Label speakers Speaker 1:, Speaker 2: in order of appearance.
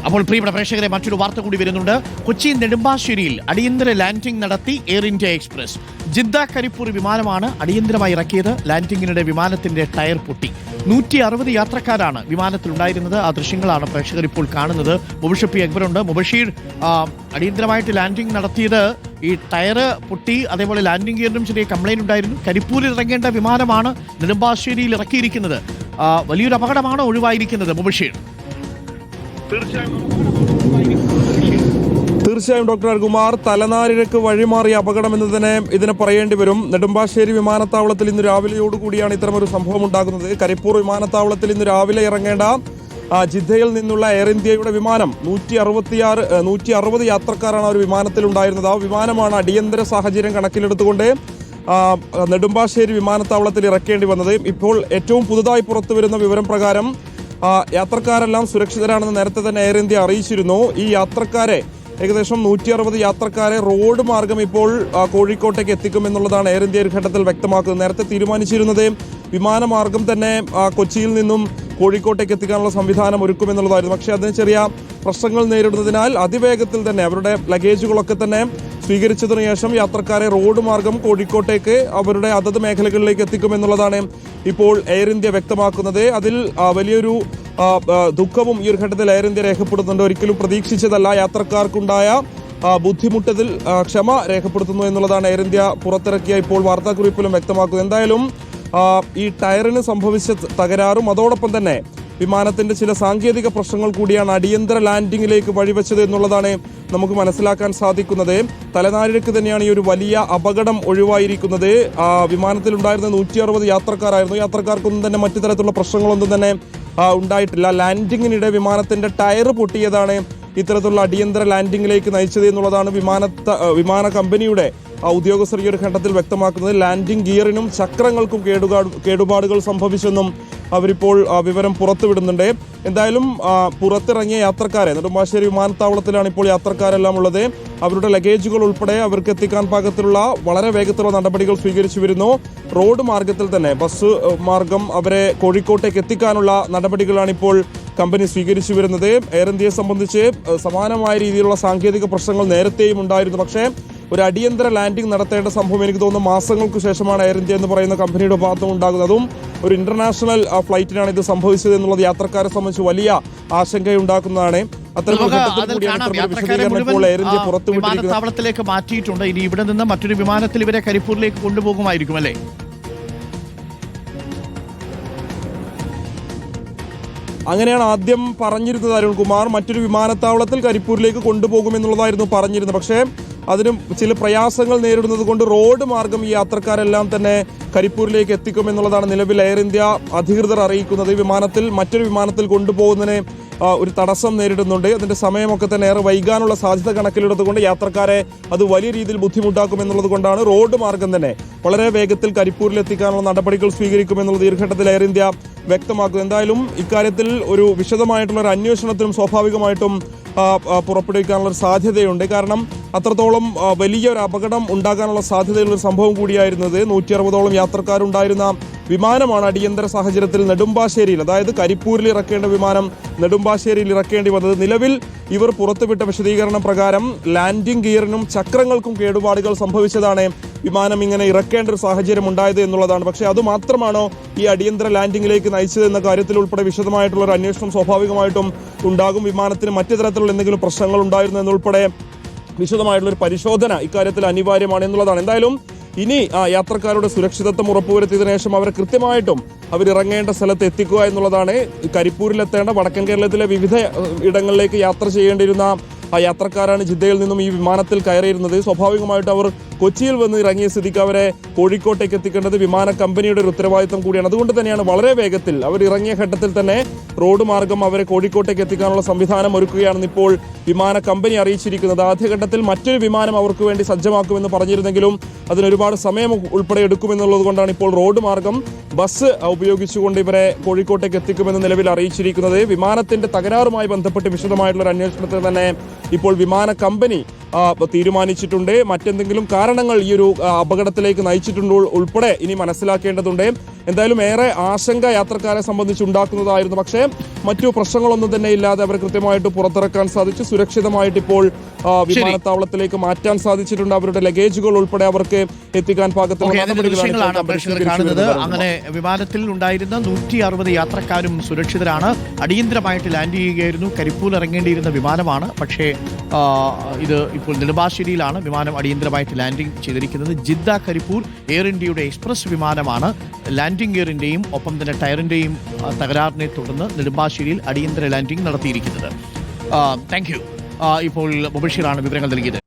Speaker 1: അപ്പോൾ പ്രിയപ്പെട്ട പ്രേക്ഷകരെ, മറ്റൊരു വാർത്ത കൂടി വരുന്നുണ്ട്. കൊച്ചി നെടുമ്പാശ്ശേരിയിൽ അടിയന്തര ലാൻഡിംഗ് നടത്തി air India express. Jeddah Karipur വിമാനമാണ് അടിയന്തരമായി ഇറക്കിയത്. ലാൻഡിംഗിനിടെ വിമാനത്തിന്റെ ടയർ പൊട്ടി. 160 യാത്രക്കാരാണ് വിമാനത്തിലുണ്ടായിരുന്നത്. ആ ദൃശ്യങ്ങളാണ് പ്രേക്ഷകർ ഇപ്പോൾ കാണുന്നത്. മുബഷീർ പി അക്ബറുണ്ട്. മുബഷീർ, അടിയന്തരമായിട്ട് ലാൻഡിംഗ് നടത്തിയത് ഈ ടയർ പൊട്ടി, അതേപോലെ ലാൻഡിംഗ് ഗിയറിനും ചെറിയ കംപ്ലൈന്റ് ഉണ്ടായിരുന്നു. കരിപ്പൂരിൽ ഇറങ്ങേണ്ട വിമാനമാണ് നെടുമ്പാശ്ശേരിയിൽ ഇറക്കിയിരിക്കുന്നത്. വലിയൊരു അപകടമാണ് ഒഴിവായിരിക്കുന്നത്. മുബഷീർ,
Speaker 2: തീർച്ചയായും ഡോക്ടർ അരുൺകുമാർ, തലനാരിഴക്ക് വഴിമാറിയ അപകടമെന്ന് തന്നെ ഇതിനെ പറയേണ്ടി വരും. നെടുമ്പാശ്ശേരി വിമാനത്താവളത്തിൽ ഇന്ന് രാവിലെയോടുകൂടിയാണ് ഇത്തരമൊരു സംഭവം ഉണ്ടാകുന്നത്. കരിപ്പൂർ വിമാനത്താവളത്തിൽ ഇന്ന് രാവിലെ ഇറങ്ങേണ്ട ജിദ്ദയിൽ നിന്നുള്ള എയർ ഇന്ത്യയുടെ വിമാനം 160 യാത്രക്കാരാണ് ആ ഒരു വിമാനത്തിൽ ഉണ്ടായിരുന്നത്. ആ വിമാനമാണ് അടിയന്തര സാഹചര്യം കണക്കിലെടുത്തുകൊണ്ട് നെടുമ്പാശ്ശേരി വിമാനത്താവളത്തിൽ ഇറക്കേണ്ടി വന്നത്. ഇപ്പോൾ ഏറ്റവും പുതുതായി പുറത്തു വരുന്ന വിവരം പ്രകാരം യാത്രക്കാരെല്ലാം സുരക്ഷിതരാണെന്ന് നേരത്തെ തന്നെ എയർ ഇന്ത്യ അറിയിച്ചിരുന്നു. ഈ യാത്രക്കാരെ ഏകദേശം 160 യാത്രക്കാരെ റോഡ് മാർഗം ഇപ്പോൾ കോഴിക്കോട്ടേക്ക് എത്തിക്കുമെന്നുള്ളതാണ് എയർ ഇന്ത്യ ഒരു ഘട്ടത്തിൽ വ്യക്തമാക്കുന്നത്. നേരത്തെ തീരുമാനിച്ചിരുന്നത് വിമാനമാർഗം തന്നെ കൊച്ചിയിൽ നിന്നും കോഴിക്കോട്ടേക്ക് എത്തിക്കാനുള്ള സംവിധാനം ഒരുക്കുമെന്നുള്ളതായിരുന്നു. പക്ഷേ അതിന് ചെറിയ പ്രശ്നങ്ങൾ നേരിടുന്നതിനാൽ അതിവേഗത്തിൽ തന്നെ അവരുടെ ലഗേജുകളൊക്കെ തന്നെ സ്വീകരിച്ചതിനു ശേഷം യാത്രക്കാരെ റോഡ് മാർഗം കോഴിക്കോട്ടേക്ക് അവരുടെ അതത് മേഖലകളിലേക്ക് എത്തിക്കുമെന്നുള്ളതാണ് ഇപ്പോൾ എയർ ഇന്ത്യ വ്യക്തമാക്കുന്നത്. അതിൽ വലിയൊരു ദുഃഖവും ഈ ഒരു ഘട്ടത്തിൽ എയർ ഇന്ത്യ രേഖപ്പെടുത്തുന്നുണ്ട്. ഒരിക്കലും പ്രതീക്ഷിച്ചതല്ല. യാത്രക്കാർക്കുണ്ടായ ബുദ്ധിമുട്ടതിൽ ക്ഷമ രേഖപ്പെടുത്തുന്നു എന്നുള്ളതാണ് എയർ ഇന്ത്യ പുറത്തിറക്കിയ ഇപ്പോൾ വാർത്താക്കുറിപ്പിലും വ്യക്തമാക്കുന്നത്. എന്തായാലും ഈ ടയറിന് സംഭവിച്ച തകരാറും അതോടൊപ്പം തന്നെ വിമാനത്തിന്റെ ചില സാങ്കേതിക പ്രശ്നങ്ങൾ കൂടിയാണ് അടിയന്തര ലാൻഡിങ്ങിലേക്ക് വഴിവെച്ചത് എന്നുള്ളതാണ് നമുക്ക് മനസ്സിലാക്കാൻ സാധിക്കുന്നത്. തലനാരിഴക്ക് തന്നെയാണ് ഈ ഒരു വലിയ അപകടം ഒഴിവായിരിക്കുന്നത്. വിമാനത്തിലുണ്ടായിരുന്ന 160 യാത്രക്കാരായിരുന്നു. യാത്രക്കാർക്കൊന്നും തന്നെ മറ്റു തരത്തിലുള്ള പ്രശ്നങ്ങളൊന്നും തന്നെ ഉണ്ടായിട്ടില്ല. ലാൻഡിങ്ങിനിടെ വിമാനത്തിന്റെ ടയർ പൊട്ടിയതാണ് ഇത്തരത്തിലുള്ള അടിയന്തര ലാൻഡിങ്ങിലേക്ക് നയിച്ചത് എന്നുള്ളതാണ് വിമാന കമ്പനിയുടെ ഉദ്യോഗസ്ഥർ ഈ ഒരു ഘട്ടത്തിൽ വ്യക്തമാക്കുന്നത്. ലാൻഡിംഗ് ഗിയറിനും ചക്രങ്ങൾക്കും കേടുപാടുകൾ സംഭവിച്ചെന്നും അവരിപ്പോൾ വിവരം പുറത്തുവിടുന്നുണ്ട്. എന്തായാലും പുറത്തിറങ്ങിയ യാത്രക്കാരെ നെടുമ്പാശ്ശേരി വിമാനത്താവളത്തിലാണ് ഇപ്പോൾ യാത്രക്കാരെല്ലാം ഉള്ളത്. അവരുടെ ലഗേജുകൾ ഉൾപ്പെടെ അവർക്ക് എത്തിക്കാൻ പാകത്തിലുള്ള വളരെ വേഗത്തിലുള്ള നടപടികൾ സ്വീകരിച്ചു വരുന്നു. റോഡ് മാർഗത്തിൽ തന്നെ ബസ് മാർഗം അവരെ കോഴിക്കോട്ടേക്ക് എത്തിക്കാനുള്ള നടപടികളാണ് ഇപ്പോൾ കമ്പനി സ്വീകരിച്ചു വരുന്നത്. എയർ ഇന്ത്യയെ സംബന്ധിച്ച് സമാനമായ രീതിയിലുള്ള സാങ്കേതിക പ്രശ്നങ്ങൾ നേരത്തെയും ഉണ്ടായിരുന്നു. പക്ഷേ ഒരു അടിയന്തര ലാൻഡിംഗ് നടത്തേണ്ട സംഭവം എനിക്ക് തോന്നുന്നു മാസങ്ങൾക്ക് ശേഷമാണ് എയർ ഇന്ത്യ എന്ന് പറയുന്ന കമ്പനിയുടെ ഭാഗത്തും ഉണ്ടാകുന്നത്. അതും ഒരു ഇന്റർനാഷണൽ ഫ്ലൈറ്റിനാണ് ഇത് സംഭവിച്ചത് എന്നുള്ളത് യാത്രക്കാരെ സംബന്ധിച്ച് വലിയ ആശങ്കയുണ്ടാക്കുന്നതാണ്.
Speaker 1: വിമാനത്താവളത്തിലേക്ക് മാറ്റിയിട്ടുണ്ട്. ഇനി ഇവിടെ നിന്ന് മറ്റൊരു വിമാനത്തിൽ ഇവരെ കരിപ്പൂരിലേക്ക് കൊണ്ടുപോകുമായിരിക്കും അല്ലേ?
Speaker 2: അങ്ങനെയാണ് ആദ്യം പറഞ്ഞിരുന്നത് അരുൺകുമാർ. മറ്റൊരു വിമാനത്താവളത്തിൽ കരിപ്പൂരിലേക്ക് കൊണ്ടുപോകുമെന്നുള്ളതായിരുന്നു പറഞ്ഞിരുന്നത്. പക്ഷേ അതിനും ചില പ്രയാസങ്ങൾ നേരിടുന്നത് കൊണ്ട് റോഡ് മാർഗം ഈ യാത്രക്കാരെല്ലാം തന്നെ കരിപ്പൂരിലേക്ക് എത്തിക്കുമെന്നുള്ളതാണ് നിലവിൽ എയർ ഇന്ത്യ അധികൃതർ അറിയിക്കുന്നത്. വിമാനത്തിൽ മറ്റൊരു വിമാനത്തിൽ കൊണ്ടുപോകുന്നതിന് ഒരു തടസ്സം നേരിടുന്നുണ്ട്. അതിന്റെ സമയമൊക്കെ തന്നെ ഏറെ വൈകാനുള്ള സാധ്യത കണക്കിലെടുത്തുകൊണ്ട് യാത്രക്കാരെ അത് വലിയ രീതിയിൽ ബുദ്ധിമുട്ടാക്കുമെന്നുള്ളത് കൊണ്ടാണ് റോഡ് മാർഗം തന്നെ വളരെ വേഗത്തിൽ കരിപ്പൂരിൽ എത്തിക്കാനുള്ള നടപടികൾ സ്വീകരിക്കുമെന്നുള്ളത് ഈ ഘട്ടത്തിൽ എയർ ഇന്ത്യ വ്യക്തമാക്കും. എന്തായാലും ഇക്കാര്യത്തിൽ ഒരു വിശദമായിട്ടുള്ള ഒരു അന്വേഷണത്തിനും സ്വാഭാവികമായിട്ടും പുറപ്പെടുവിക്കാനുള്ള ഒരു സാധ്യതയുണ്ട്. കാരണം അത്രത്തോളം വലിയൊരു അപകടം ഉണ്ടാകാനുള്ള സാധ്യതയുള്ള ഒരു സംഭവം കൂടിയായിരുന്നത്. 160ഓളം യാത്രക്കാരുണ്ടായിരുന്ന വിമാനമാണ് അടിയന്തര സാഹചര്യത്തിൽ നെടുമ്പാശ്ശേരിയിൽ, അതായത് കരിപ്പൂരിൽ ഇറക്കേണ്ട വിമാനം നെടുമ്പാശ്ശേരിയിൽ ഇറക്കേണ്ടി വന്നത്. നിലവിൽ ഇവർ പുറത്തുവിട്ട വിശദീകരണം പ്രകാരം ലാൻഡിംഗ് ഗിയറിനും ചക്രങ്ങൾക്കും കേടുപാടുകൾ സംഭവിച്ചതാണ് വിമാനം ഇങ്ങനെ ഇറക്കേണ്ട ഒരു സാഹചര്യം ഉണ്ടായത് എന്നുള്ളതാണ്. പക്ഷേ അതുമാത്രമാണോ ഈ അടിയന്തര ലാൻഡിങ്ങിലേക്ക് നയിച്ചത് എന്ന കാര്യത്തിൽ ഉൾപ്പെടെ വിശദമായിട്ടുള്ള ഒരു അന്വേഷണം സ്വാഭാവികമായിട്ടും ഉണ്ടാകും. വിമാനത്തിന് മറ്റു തരത്തിലുള്ള എന്തെങ്കിലും പ്രശ്നങ്ങൾ ഉണ്ടായിരുന്നു എന്നുൾപ്പെടെ വിശദമായിട്ടുള്ള ഒരു പരിശോധന ഇക്കാര്യത്തിൽ അനിവാര്യമാണ് എന്നുള്ളതാണ്. എന്തായാലും ഇനി യാത്രക്കാരുടെ സുരക്ഷിതത്വം ഉറപ്പുവരുത്തിയതിനു ശേഷം അവരെ കൃത്യമായിട്ടും അവരിറങ്ങേണ്ട സ്ഥലത്ത് എത്തിക്കുക എന്നുള്ളതാണ്. കരിപ്പൂരിലെത്തേണ്ട വടക്കൻ കേരളത്തിലെ വിവിധ ഇടങ്ങളിലേക്ക് യാത്ര ചെയ്യേണ്ടിയിരുന്ന യാത്രക്കാരാണ് ജിദ്ദയിൽ നിന്നും ഈ വിമാനത്തിൽ കയറിയിരുന്നത്. സ്വാഭാവികമായിട്ട് അവർ കൊച്ചിയിൽ വന്ന് ഇറങ്ങിയ സ്ഥിതിക്ക് അവരെ കോഴിക്കോട്ടേക്ക് എത്തിക്കേണ്ടത് വിമാന കമ്പനിയുടെ ഒരു ഉത്തരവാദിത്തം കൂടിയാണ്. അതുകൊണ്ട് തന്നെയാണ് വളരെ വേഗത്തിൽ അവർ ഇറങ്ങിയ ഘട്ടത്തിൽ തന്നെ റോഡ് മാർഗം അവരെ കോഴിക്കോട്ടേക്ക് എത്തിക്കാനുള്ള സംവിധാനം ഒരുക്കുകയാണെന്ന് ഇപ്പോൾ വിമാന കമ്പനി അറിയിച്ചിരിക്കുന്നത്. ആദ്യഘട്ടത്തിൽ മറ്റൊരു വിമാനം അവർക്ക് വേണ്ടി സജ്ജമാക്കുമെന്ന് പറഞ്ഞിരുന്നെങ്കിലും അതിനൊരുപാട് സമയം ഉൾപ്പെടെ എടുക്കുമെന്നുള്ളത് കൊണ്ടാണ് ഇപ്പോൾ റോഡ് മാർഗം ബസ് ഉപയോഗിച്ചുകൊണ്ട് ഇവരെ കോഴിക്കോട്ടേക്ക് എത്തിക്കുമെന്ന് നിലവിൽ അറിയിച്ചിരിക്കുന്നത്. വിമാനത്തിന്റെ തകരാറുമായി ബന്ധപ്പെട്ട് വിശദമായിട്ടുള്ള ഒരു അന്വേഷണത്തിൽ തന്നെ ഇപ്പോൾ വിമാന കമ്പനി തീരുമാനിച്ചിട്ടുണ്ട്. മറ്റെന്തെങ്കിലും കാരണങ്ങൾ ഈ ഒരു അപകടത്തിലേക്ക് നയിച്ചിട്ടുണ്ടോ ഉൾപ്പെടെ ഇനി മനസ്സിലാക്കേണ്ടതുണ്ട്. എന്തായാലും ഏറെ ആശങ്ക യാത്രക്കാരെ സംബന്ധിച്ചുണ്ടാക്കുന്നതായിരുന്നു. പക്ഷേ മറ്റു പ്രശ്നങ്ങളൊന്നും തന്നെ ഇല്ലാതെ അവർ കൃത്യമായിട്ട് പുറത്തിറക്കാൻ സാധിച്ചു. സുരക്ഷിതമായിട്ട് ഇപ്പോൾ വിമാനത്താവളത്തിലേക്ക് മാറ്റാൻ സാധിച്ചിട്ടുണ്ട്. അവരുടെ ലഗേജുകൾ ഉൾപ്പെടെ അവർക്ക് എത്തിക്കാൻ പാകത്തിലുള്ള
Speaker 1: ദൃശ്യങ്ങളാണ് പ്രേക്ഷകർ കാണുന്നത്. അങ്ങനെ വിമാനത്തിൽ ഉണ്ടായിരുന്ന 160 യാത്രക്കാരും സുരക്ഷിതരാണ്. അടിയന്തരമായിട്ട് ലാൻഡ് ചെയ്യുകയായിരുന്നു. കരിപ്പൂർ ഇറങ്ങേണ്ടിയിരുന്ന വിമാനമാണ്. പക്ഷേ ഇത് ഇപ്പോൾ നെടുമ്പാശ്ശേരിയിലാണ് വിമാനം അടിയന്തരമായിട്ട് ലാൻഡിംഗ് ചെയ്തിരിക്കുന്നത്. ജിദ്ദ കരിപ്പൂർ എയർ ഇന്ത്യയുടെ എക്സ്പ്രസ് വിമാനമാണ്. ലാൻഡിംഗ് ഗിയറിന്റെയും ഒപ്പം തന്നെ ടയറിന്റെയും തകരാറിനെ തുടർന്ന് നെടുമ്പാശ്ശേരിയിൽ അടിയന്തര ലാൻഡിംഗ് നടത്തിയിരിക്കുന്നത്. Thank you. ഇപ്പോൾ മുബഷീറാണ് വിവരങ്ങൾ നൽകിയത്.